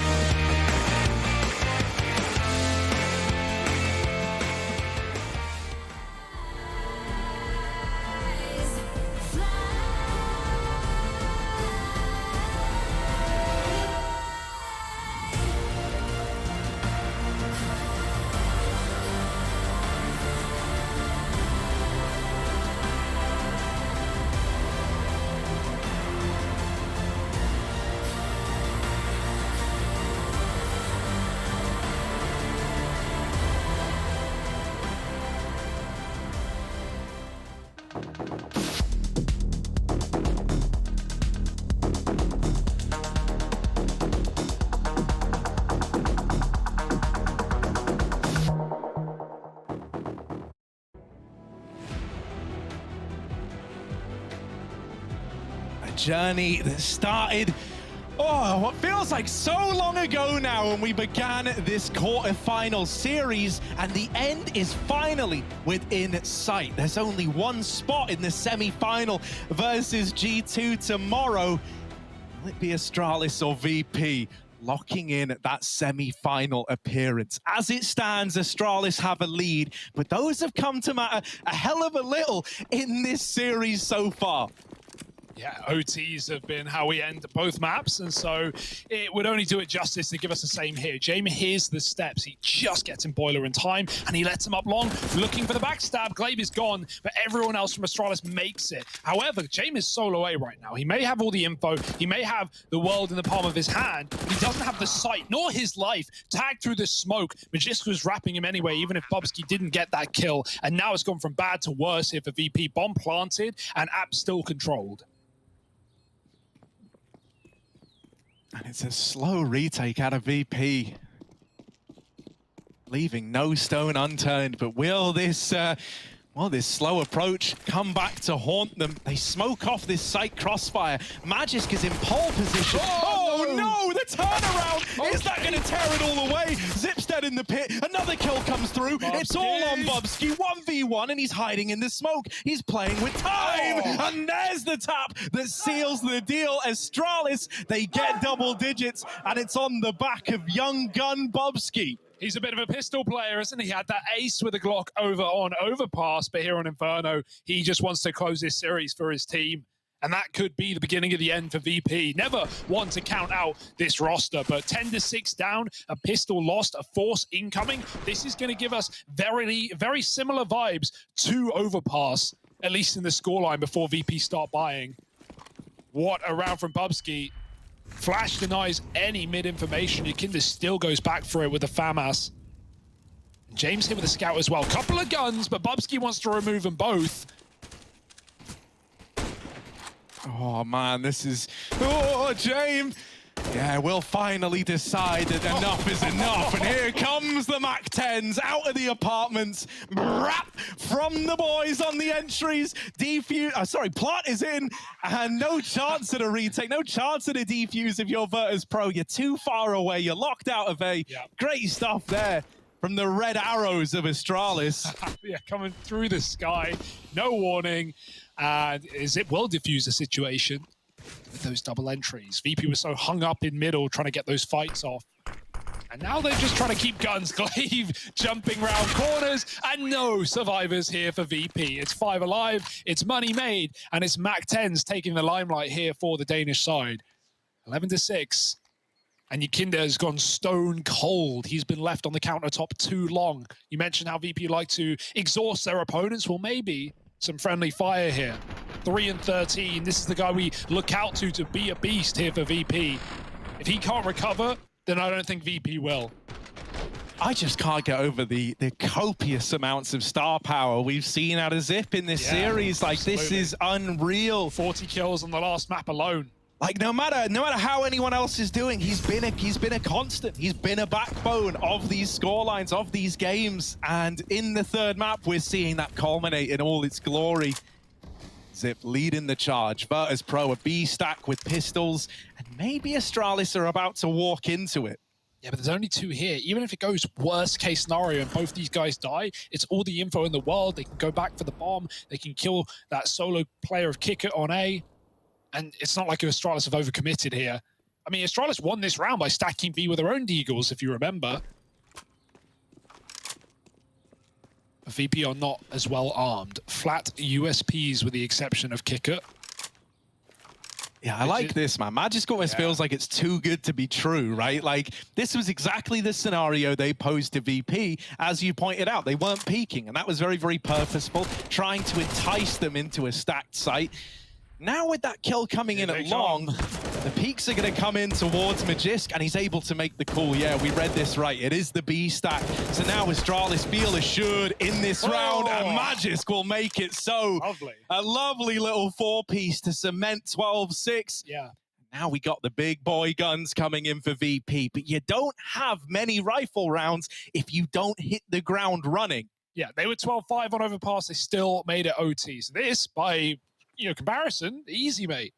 Speaker 2: journey that started, oh, what feels like so long ago now when we began this quarterfinal series, and the end is finally within sight. There's only one spot in the semi-final versus G2 tomorrow. Will it be Astralis or VP locking in that semi-final appearance? As it stands, Astralis have a lead, but those have come to matter a hell of a little in this series so far.
Speaker 1: Yeah, OTs have been how we end both maps, and so it would only do it justice to give us the same here. James hears the steps, he just gets in Boiler in time, and he lets him up long, looking for the backstab. Glaive is gone, but everyone else from Astralis makes it. However, James is solo A right now. He may have all the info, he may have the world in the palm of his hand, but he doesn't have the sight, nor his life. Tagged through this smoke, Magisk was wrapping him anyway, even if Bubsky didn't get that kill, and now it's gone from bad to worse here for VP. Bomb planted, and app still controlled.
Speaker 2: And it's a slow retake out of VP, leaving no stone unturned. But will this, this slow approach come back to haunt them? They smoke off this site crossfire. Magisk is in pole position. Oh no, the turnaround! Okay. Is that going to tear it all away? Zip's dead in the pit. Another kill comes through. Bubsky. It's all on Bubsky. 1v1, and he's hiding in the smoke. He's playing with time. And there's the tap that seals the deal. Astralis, they get double digits, and it's on the back of young gun Bubsky.
Speaker 1: He's a bit of a pistol player, isn't he? He had that ace with a Glock over on Overpass, but here on Inferno, he just wants to close this series for his team. And that could be the beginning of the end for VP. Never want to count out this roster, but 10-6 down, a pistol lost, a force incoming. This is going to give us very, very similar vibes to Overpass, at least in the scoreline before VP start buying. What a round from Bubsky. Flash denies any mid-information. Yakinda still goes back for it with the FAMAS. James here with a scout as well. Couple of guns, but Bubsky wants to remove them both.
Speaker 2: Oh man, this is... Oh, James! Yeah, we'll finally decide that enough is enough. And here comes the MAC-10s out of the apartments. Brap from the boys on the entries. Plant is in. And no chance at a retake. No chance at a defuse if you're Virtus.pro. You're too far away. You're locked out of A. Yep. Great stuff there from the red arrows of Astralis.
Speaker 1: Yeah, coming through the sky. No warning. And it will diffuse the situation with those double entries. VP was so hung up in middle trying to get those fights off. And now they're just trying to keep guns. Glaive jumping round corners, and no survivors here for VP. It's 5 alive, it's money made, and it's MAC-10s taking the limelight here for the Danish side. 11-6. And Yakinda has gone stone cold. He's been left on the countertop too long. You mentioned how VP like to exhaust their opponents. Well, maybe some friendly fire here. 3-13. This is the guy we look out to be a beast here for VP. If he can't recover, then I don't think VP will.
Speaker 2: I just can't get over the copious amounts of star power we've seen out of Zip in this series. Like, absolutely. This is unreal.
Speaker 1: 40 kills on the last map alone.
Speaker 2: Like, no matter how anyone else is doing, he's been a constant. He's been a backbone of these scorelines, of these games. And in the third map, we're seeing that culminate in all its glory. Zip leading the charge. Virtus.pro, a B stack with pistols, and maybe Astralis are about to walk into it.
Speaker 1: Yeah, but there's only 2 here. Even if it goes worst case scenario and both these guys die, it's all the info in the world. They can go back for the bomb. They can kill that solo player of Kicker on A. And it's not like Astralis have overcommitted here. I mean, Astralis won this round by stacking B with their own deagles, if you remember. VP are not as well armed. Flat USPs with the exception of Kicker.
Speaker 2: Yeah, I like this, man. Magisk always feels like it's too good to be true, right? Like, this was exactly the scenario they posed to VP. As you pointed out, they weren't peeking, and that was very, very purposeful, trying to entice them into a stacked site. Now with that kill coming in at long, the peaks are going to come in towards Magisk, and he's able to make the call. Yeah, we read this right. It is the B stack. So now Astralis feel assured in this round, and Magisk will make it so.
Speaker 1: Lovely.
Speaker 2: A lovely little 4-piece to cement 12-6.
Speaker 1: Yeah.
Speaker 2: Now we got the big boy guns coming in for VP, but you don't have many rifle rounds if you don't hit the ground running.
Speaker 1: Yeah, they were 12-5 on Overpass. They still made it OT. So this, by comparison, easy, mate.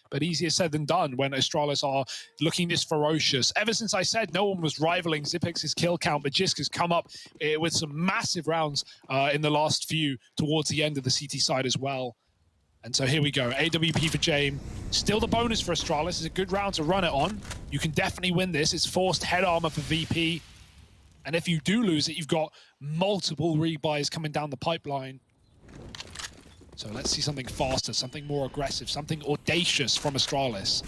Speaker 1: But easier said than done when Astralis are looking this ferocious. Ever since I said no one was rivaling Xyp9x's kill count, Magisk has come up with some massive rounds in the last few towards the end of the CT side as well. And so here we go, AWP for Jame. Still the bonus for Astralis. It's a good round to run it on. You can definitely win this. It's forced head armor for VP. And if you do lose it, you've got multiple rebuys coming down the pipeline. So let's see something faster, something more aggressive, something audacious from Astralis.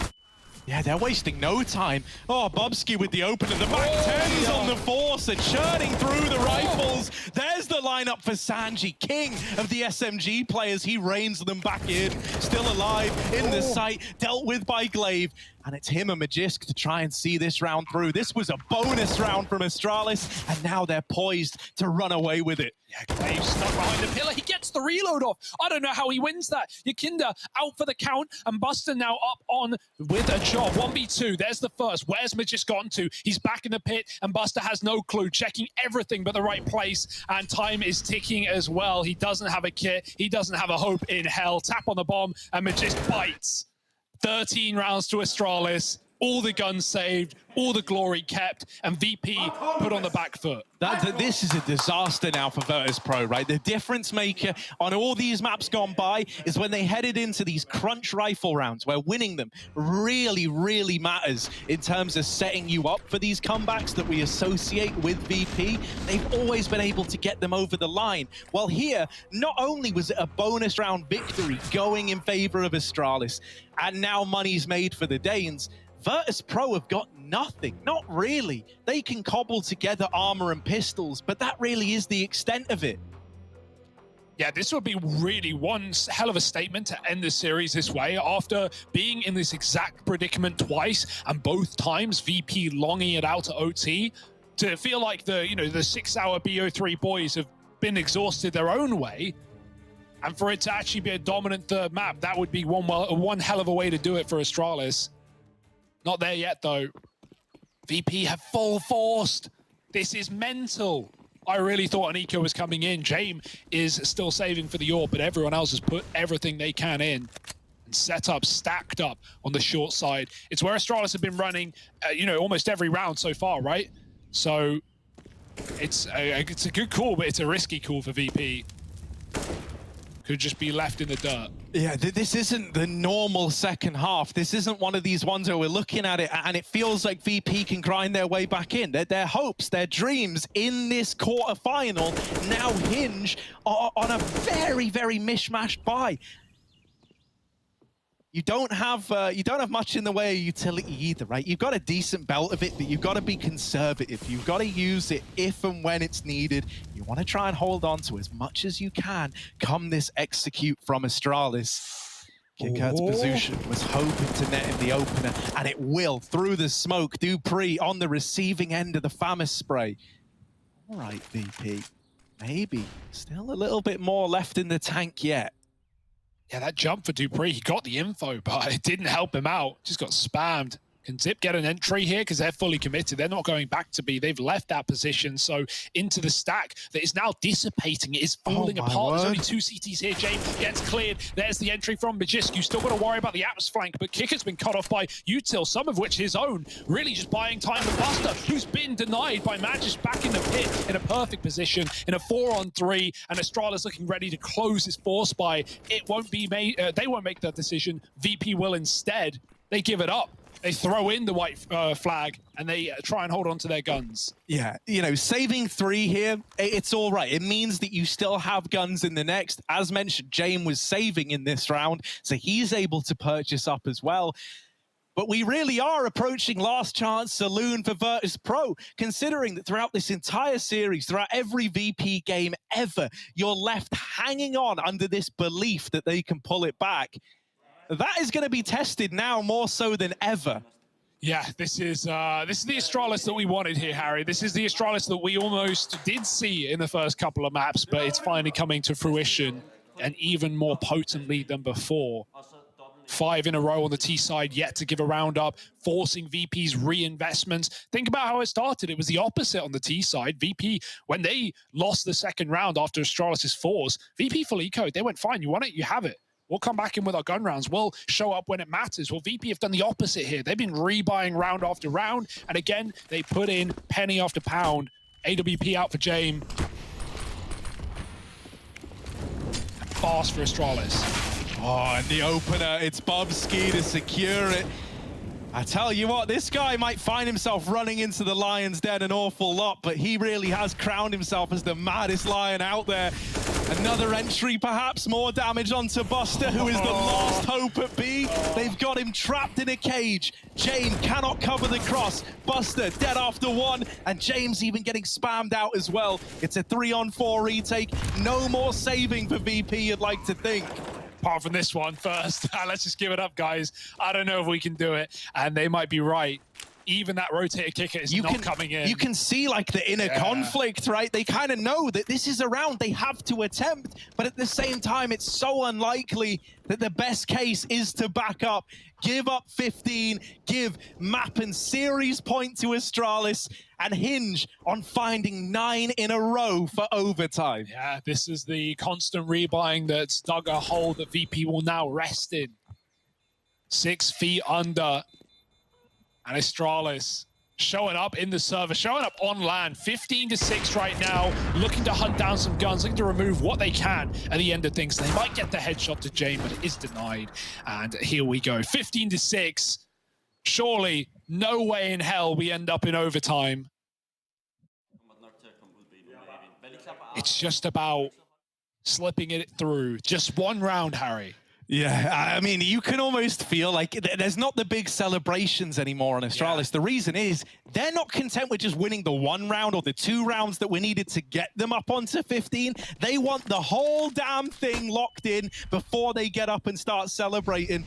Speaker 2: Yeah, they're wasting no time. Oh, Bobski with the opener. The back tens on the force are churning through the rifles. There's the lineup for Sanji, king of the SMG players. He reins them back in. Still alive in the sight, dealt with by Glaive. And it's him and Magisk to try and see this round through. This was a bonus round from Astralis, and now they're poised to run away with it.
Speaker 1: Yeah, Glaive stuck behind the pillar. He gets the reload off. I don't know how he wins that. Yakinda out for the count, and Buster now up on with a job. 1v2, there's the first. Where's Magisk gone to? He's back in the pit, and Buster has no clue, checking everything but the right place, and time is ticking as well. He doesn't have a kit. He doesn't have a hope in hell. Tap on the bomb, and Magisk bites. 13 rounds to Astralis, all the guns saved, all the glory kept, and VP put on the back foot.
Speaker 2: This is a disaster now for Virtus.pro, right? The difference maker on all these maps gone by is when they headed into these crunch rifle rounds, where winning them really, really matters in terms of setting you up for these comebacks that we associate with VP. They've always been able to get them over the line. Well, here, not only was it a bonus round victory going in favor of Astralis, and now money's made for the Danes, Virtus.pro have got nothing, not really. They can cobble together armor and pistols, but that really is the extent of it.
Speaker 1: Yeah, this would be really one hell of a statement to end the series this way, after being in this exact predicament twice, and both times VP longing it out to OT, to feel like the 6-hour BO3 boys have been exhausted their own way, and for it to actually be a dominant third map, that would be one hell of a way to do it for Astralis. Not there yet, though. VP have full forced. This is mental. I really thought an eco was coming in. Jame is still saving for the AWP, but everyone else has put everything they can in. And set up, stacked up on the short side. It's where Astralis have been running, almost every round so far, right? So it's a good call, but it's a risky call for VP. Could just be left in the dirt.
Speaker 2: Yeah, this isn't the normal second half. This isn't one of these ones where we're looking at it and it feels like VP can grind their way back in. Their hopes, their dreams in this quarterfinal now hinge on a very, very mishmashed buy. You don't have much in the way of utility either, right? You've got a decent belt of it, but you've got to be conservative. You've got to use it if and when it's needed. You want to try and hold on to as much as you can come this execute from Astralis. Kickert's position was hoping to net in the opener, and it will through the smoke. Dupree on the receiving end of the famous spray. All right, VP. Maybe still a little bit more left in the tank yet.
Speaker 1: Yeah, that jump for Dupree, he got the info, but it didn't help him out. Just got spammed. Can Zip get an entry here? Because they're fully committed. They're not going back to B. They've left that position. So into the stack that is now dissipating. It is falling apart. There's only 2 CTs here. Jame gets cleared. There's the entry from Magisk. You still got to worry about the Apps flank, but Kicker's been cut off by Util, some of which his own. Really just buying time for Buster, who's been denied by Magisk back in the pit in a perfect position in a 4-on-3, and Astralis looking ready to close his force by. It won't be made. They won't make that decision. VP will instead. They give it up. They throw in the white flag and they try and hold on to their guns.
Speaker 2: Yeah, saving 3 here, it's all right. It means that you still have guns in the next. As mentioned, Jame was saving in this round, so he's able to purchase up as well. But we really are approaching last chance saloon for Virtus.pro, considering that throughout this entire series, throughout every VP game ever, you're left hanging on under this belief that they can pull it back. That is going to be tested now more so than ever.
Speaker 1: Yeah, this is the Astralis that we wanted here, Harry. This is the Astralis that we almost did see in the first couple of maps, but it's finally coming to fruition, and even more potently than before. 5 in a row on the T side, yet to give a round up, forcing VP's reinvestments. Think about how it started. It was the opposite on the T side. VP, when they lost the second round after Astralis' force, VP full eco, they went, fine, you want it, you have it. We'll come back in with our gun rounds. We'll show up when it matters. Well, VP have done the opposite here. They've been rebuying round after round. And again, they put in penny after pound. AWP out for Jame. And fast for Astralis.
Speaker 2: Oh, and the opener, it's Bobski to secure it. I tell you what, this guy might find himself running into the Lion's Den an awful lot, but he really has crowned himself as the maddest Lion out there. Another entry, perhaps more damage onto Buster, who is the last hope at B. They've got him trapped in a cage. Jame cannot cover the cross. Buster dead after one, and James even getting spammed out as well. It's a 3-on-4 retake. No more saving for VP, you'd like to think.
Speaker 1: Apart from this one first. Let's just give it up, guys. I don't know if we can do it. And they might be right. Even that rotator kicker is not coming in.
Speaker 2: You can see like the inner conflict, right? They kind of know that this is a round they have to attempt, but at the same time, it's so unlikely that the best case is to back up. Give up 15, give map and series point to Astralis, and hinge on finding 9 in a row for overtime.
Speaker 1: Yeah, this is the constant rebuying that's dug a hole that VP will now rest in. 6 feet under. And Astralis showing up in the server, showing up on land, 15-6 right now, looking to hunt down some guns, looking to remove what they can at the end of things. They might get the headshot to Jane, but it is denied. And here we go, 15-6. Surely, no way in hell we end up in overtime. It's just about slipping it through. Just one round, Harry.
Speaker 2: Yeah, I mean, you can almost feel like there's not the big celebrations anymore on Astralis. Yeah. The reason is they're not content with just winning the 1 round or the 2 rounds that we needed to get them up onto 15. They want the whole damn thing locked in before they get up and start celebrating.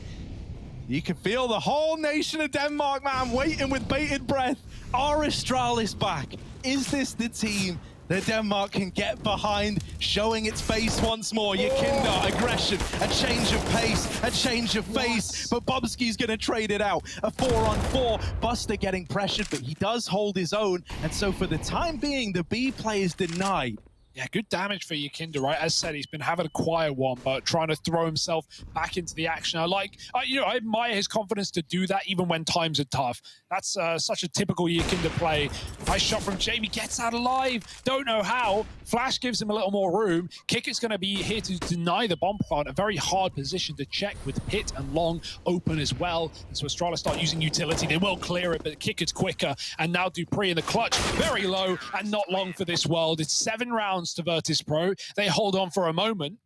Speaker 2: You can feel the whole nation of Denmark, man, waiting with bated breath. Are Astralis back? Is this the team that Denmark can get behind, showing its face once more? Yakinda, aggression, a change of pace, a change of face, but Bobski's gonna trade it out. A 4-on-4, Buster getting pressured, but he does hold his own, and so for the time being, the B play is denied.
Speaker 1: Yeah, good damage for Yakinda, right? As said, he's been having a quiet one, but trying to throw himself back into the action. I like, I admire his confidence to do that even when times are tough. That's such a typical Yakinda play. Nice shot from Jamie, gets out alive. Don't know how. Flash gives him a little more room. Kicker's going to be here to deny the bomb plant. A very hard position to check with Pit and Long open as well. And so Astralis start using utility. They will clear it, but Kicker's quicker. And now Dupree in the clutch. Very low and not long for this world. It's 7 rounds to Virtus.pro. They hold on for a moment.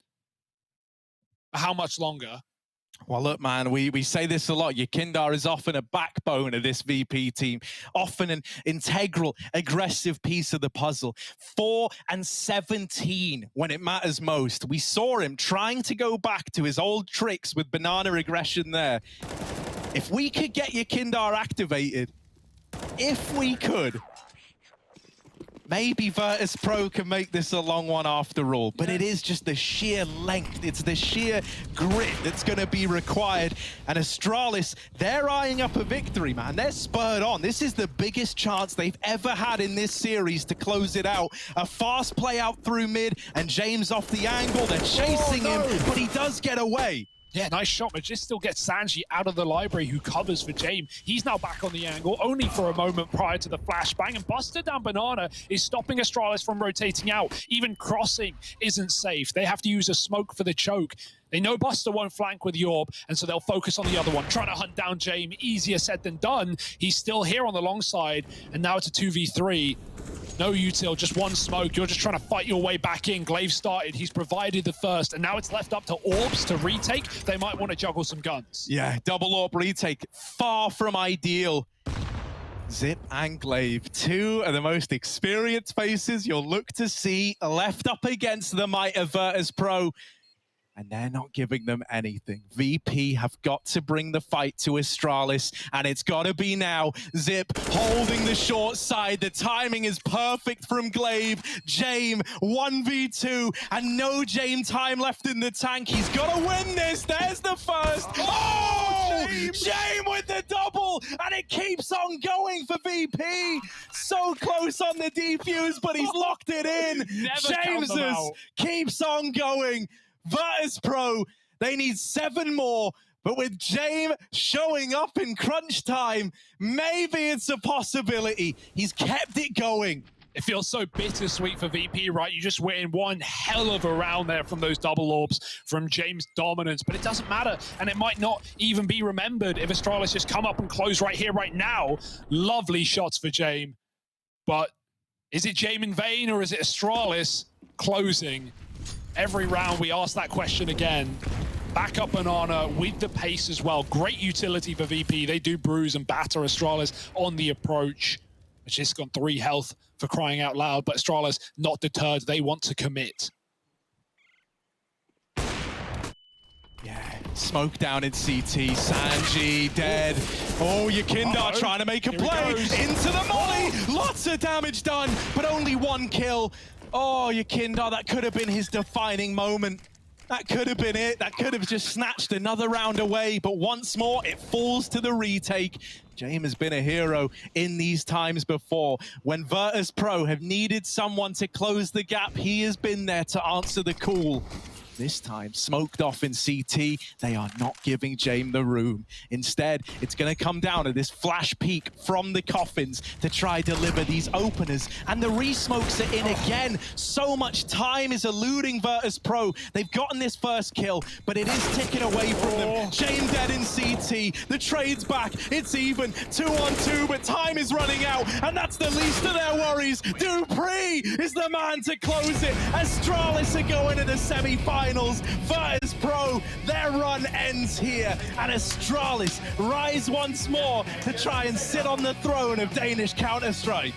Speaker 1: How much longer?
Speaker 2: Well, look, man, we say this a lot. Yakinda is often a backbone of this VP team, often an integral, aggressive piece of the puzzle. 4 and 17 when it matters most. We saw him trying to go back to his old tricks with banana aggression there. If we could get Yakinda activated, if we could, maybe Virtus.pro can make this a long one after all, but it is just the sheer length, it's the sheer grit that's going to be required. And Astralis, they're eyeing up a victory, man. They're spurred on. This is the biggest chance they've ever had in this series to close it out. A fast play out through mid, and James off the angle. They're chasing him, but he does get away.
Speaker 1: Yeah, nice shot, but just still gets Sanji out of the library, who covers for Jame. He's now back on the angle, only for a moment prior to the flashbang, and Buster down Banana is stopping Astralis from rotating out. Even crossing isn't safe. They have to use a smoke for the choke. They know Buster won't flank with Yorb, and so they'll focus on the other one, trying to hunt down Jame. Easier said than done. He's still here on the long side, and now it's a 2v3. No util, just one smoke. You're just trying to fight your way back in. Glaive started, he's provided the first, and now it's left up to Orbs to retake. They might want to juggle some guns.
Speaker 2: Yeah, double Orb retake, far from ideal. Zip and Glaive, 2 of the most experienced faces you'll look to see left up against the might of Virtus.pro. And they're not giving them anything. VP have got to bring the fight to Astralis, and it's got to be now. Zip holding the short side. The timing is perfect from Glaive. Jame, 1v2, and no Jame time left in the tank. He's got to win this. There's the first. Oh! Jame with the double, and it keeps on going for VP. So close on the defuse, but he's locked it in. James keeps on going. Virtus.pro, They need 7 more. But with James showing up in crunch time, maybe it's a possibility. He's kept it going.
Speaker 1: It feels so bittersweet for VP, right? You just win one hell of a round there from those double orbs from James' dominance, but it doesn't matter, and it might not even be remembered if Astralis just come up and close right here, right now. Lovely shots for James, but is it James in vain, or is it Astralis closing? Every round we ask that question again. Back up and honor with the pace as well. Great utility for VP. They do bruise and batter Astralis on the approach. It's just got 3 health for crying out loud, but Astralis not deterred. They want to commit.
Speaker 2: Yeah, smoke down in CT. Sanji dead. Oh, Yakindar trying to make a play into the molly. Lots of damage done, but only 1 kill. Oh, Yakindar, that could have been his defining moment. That could have been it. That could have just snatched another round away. But once more, it falls to the retake. James has been a hero in these times before. When Virtus.pro have needed someone to close the gap, he has been there to answer the call. This time, smoked off in CT, they are not giving James the room. Instead, it's going to come down to this flash peek from the coffins to try deliver these openers. And the re-smokes are in again. So much time is eluding Virtus.pro. They've gotten this first kill, but it is ticking away from them. James dead in CT. The trade's back. It's even 2-on-2, but time is running out. And that's the least of their worries. Dupree is the man to close it. Astralis are going to the semi-finals. Virtus.pro, their run ends here, and Astralis rise once more to try and sit on the throne of Danish Counter-Strike.